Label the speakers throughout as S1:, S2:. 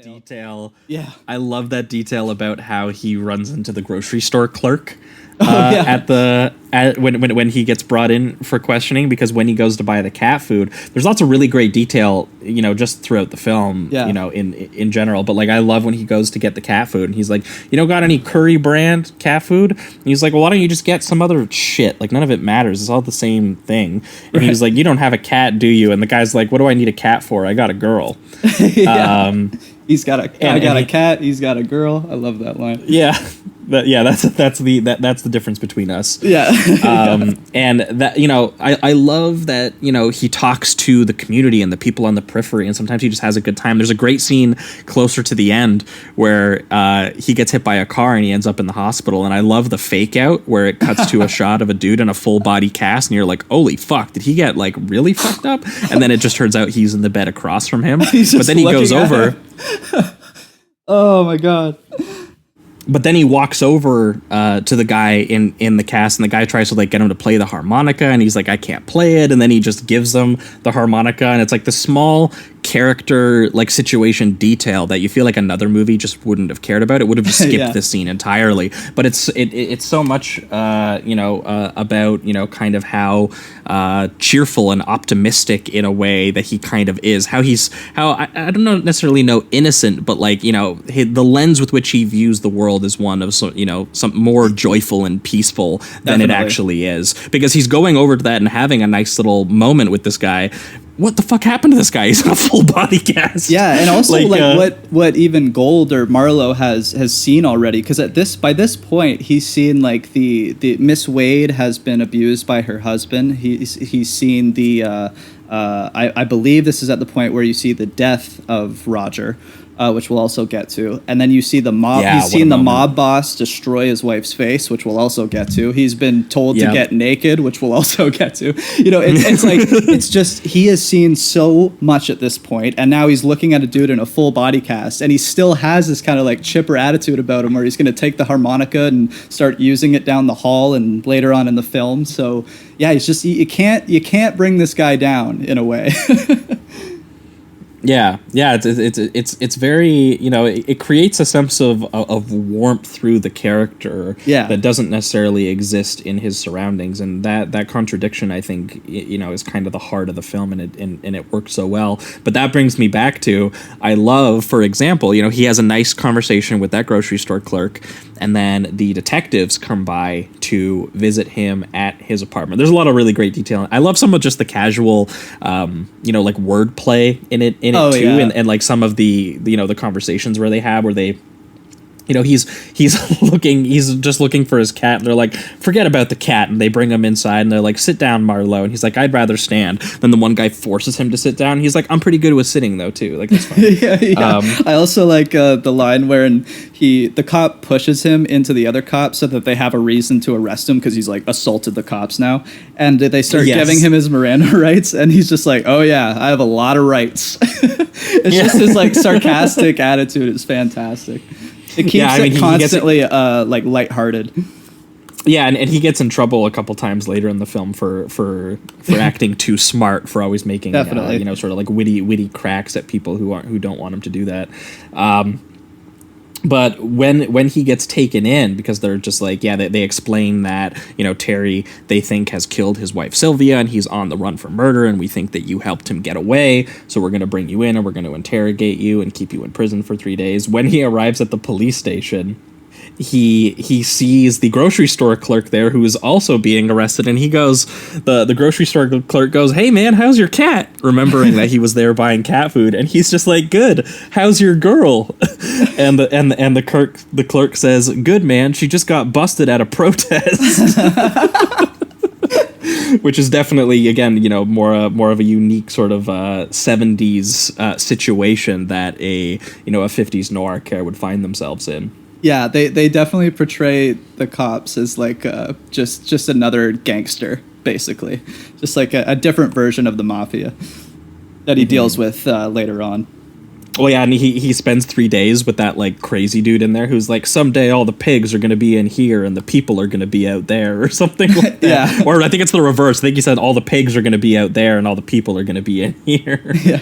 S1: detail.
S2: Yeah.
S1: I love that detail about how he runs into the grocery store clerk when he gets brought in for questioning, because when he goes to buy the cat food, there's lots of really great detail, just throughout the film, in general. But like, I love when he goes to get the cat food and he's like, got any Curry brand cat food? And he's like, well, why don't you just get some other shit? Like, none of it matters. It's all the same thing. And he's like, you don't have a cat, do you? And the guy's like, what do I need a cat for? I got a girl.
S2: He's got a cat. He's got a girl. I love that line.
S1: Yeah. That's the difference between us.
S2: Yeah.
S1: And that, I love that, he talks to the community and the people on the periphery, and sometimes he just has a good time. There's a great scene closer to the end where he gets hit by a car and he ends up in the hospital. And I love the fake out where it cuts to a shot of a dude in a full body cast, and you're like, holy fuck, did he get like really fucked up? And then it just turns out he's in the bed across from him. But then he goes over.
S2: Oh my God.
S1: But then he walks over to the guy in the cast, and the guy tries to like get him to play the harmonica, and he's like, I can't play it. And then he just gives them the harmonica, and it's like the small character like situation detail that you feel like another movie just wouldn't have cared about. It would have just skipped this scene entirely. But it's so much about kind of how cheerful and optimistic in a way that he kind of is. How I don't necessarily know innocent, but like the lens with which he views the world is one of some more joyful and peaceful than it actually is, because he's going over to that and having a nice little moment with this guy. What the fuck happened to this guy? He's in a full body cast.
S2: Yeah, and also what even Gold or Marlowe has seen already, because by this point he's seen like the Miss Wade has been abused by her husband. He's seen the I believe this is at the point where you see the death of Roger. Which we'll also get to. And then you see the mob.
S1: Yeah,
S2: he's seen the mob boss destroy his wife's face, which we'll also get to. He's been told to get naked, which we'll also get to. It's like, it's just, he has seen so much at this point, and now he's looking at a dude in a full body cast, and he still has this kind of like chipper attitude about him, where he's going to take the harmonica and start using it down the hall and later on in the film. So yeah, he's just, you can't bring this guy down in a way.
S1: Yeah, it's very, it creates a sense of warmth through the character that doesn't necessarily exist in his surroundings, and that contradiction, I think, is kind of the heart of the film, and it works so well. But that brings me back to, I love, for example, he has a nice conversation with that grocery store clerk, and then the detectives come by to visit him at his apartment. There's a lot of really great detail. I love some of just the casual, like wordplay in it too, and like some of the the conversations where they have, where they, he's just looking for his cat, and they're like, forget about the cat, and they bring him inside, and they're like, sit down, Marlowe, and he's like, I'd rather stand. Then the one guy forces him to sit down. He's like, I'm pretty good with sitting though too. Like, that's fine.
S2: I also like the line where the cop pushes him into the other cop so that they have a reason to arrest him, because he's like assaulted the cops now, and they start giving him his Miranda rights, and he's just like, oh yeah, I have a lot of rights. It's just his like sarcastic attitude is fantastic. It keeps it constantly like lighthearted.
S1: Yeah, and he gets in trouble a couple times later in the film for acting too smart, for always making sort of like witty cracks at people who don't want him to do that. But when he gets taken in, because they're just like, they explain that, Terry, they think, has killed his wife Sylvia, and he's on the run for murder, and we think that you helped him get away, so we're going to bring you in, and we're going to interrogate you and keep you in prison for 3 days. When he arrives at the police station, he sees the grocery store clerk there, who is also being arrested, and he goes, the grocery store clerk goes, hey man, how's your cat? Remembering that he was there buying cat food, and he's just like, good, how's your girl? And the clerk says, good man, she just got busted at a protest. Which is definitely, again, more of a unique sort of 70s situation that a 50s noir character would find themselves in.
S2: Yeah, they definitely portray the cops as like just another gangster, basically. Just like a different version of the mafia that he deals with later on.
S1: Well, yeah, and he spends 3 days with that like crazy dude in there who's like, someday all the pigs are going to be in here and the people are going to be out there, or something like that.
S2: Yeah.
S1: Or I think it's the reverse. I think he said all the pigs are going to be out there and all the people are going to be in here.
S2: Yeah.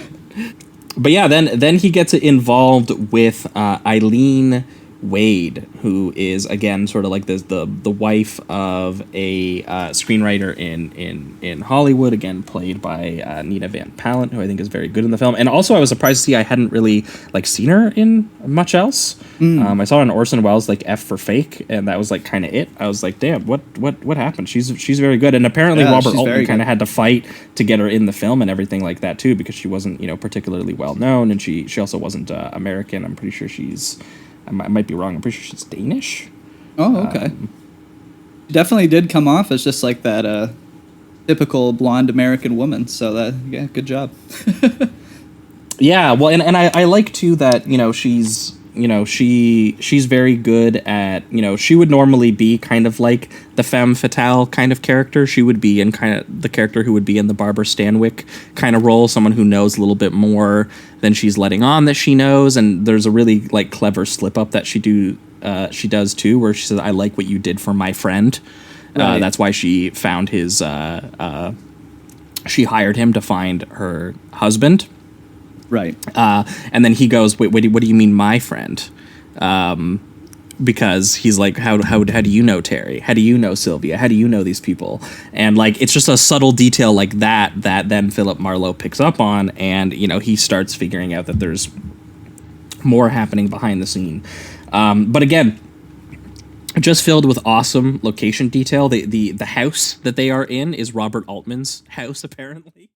S1: but yeah, then he gets involved with Eileen Wade, who is again sort of like the wife of a screenwriter in Hollywood, again played by Nina Van Pallant, who I think is very good in the film. And also, I was surprised to see I hadn't really like seen her in much else. I saw her in Orson Welles' like F for Fake, and that was like kind of it. I was like, damn, what happened? She's very good, and apparently Robert Altman kind of had to fight to get her in the film and everything like that too, because she wasn't particularly well known, and she also wasn't American. I'm pretty sure she's. I might be wrong. I'm pretty sure she's Danish.
S2: Oh, okay. Definitely did come off as just like that typical blonde American woman. So yeah, good job.
S1: Yeah, well, and I like too that she's very good at she would normally be kind of like the femme fatale kind of character. She would be in kind of the character who would be in the Barbara Stanwyck kind of role, someone who knows a little bit more than she's letting on that she knows. And there's a really like clever slip up that she does too, where she says, "I like what you did for my friend." Right. That's why she found his she hired him to find her husband.
S2: Right.
S1: And then he goes, "Wait, what do you mean, my friend?" Because he's like, how do you know Terry? How do you know Sylvia? How do you know these people? And like, it's just a subtle detail like that then Philip Marlowe picks up on, and he starts figuring out that there's more happening behind the scene. But again, just filled with awesome location detail. The house that they are in is Robert Altman's house, apparently.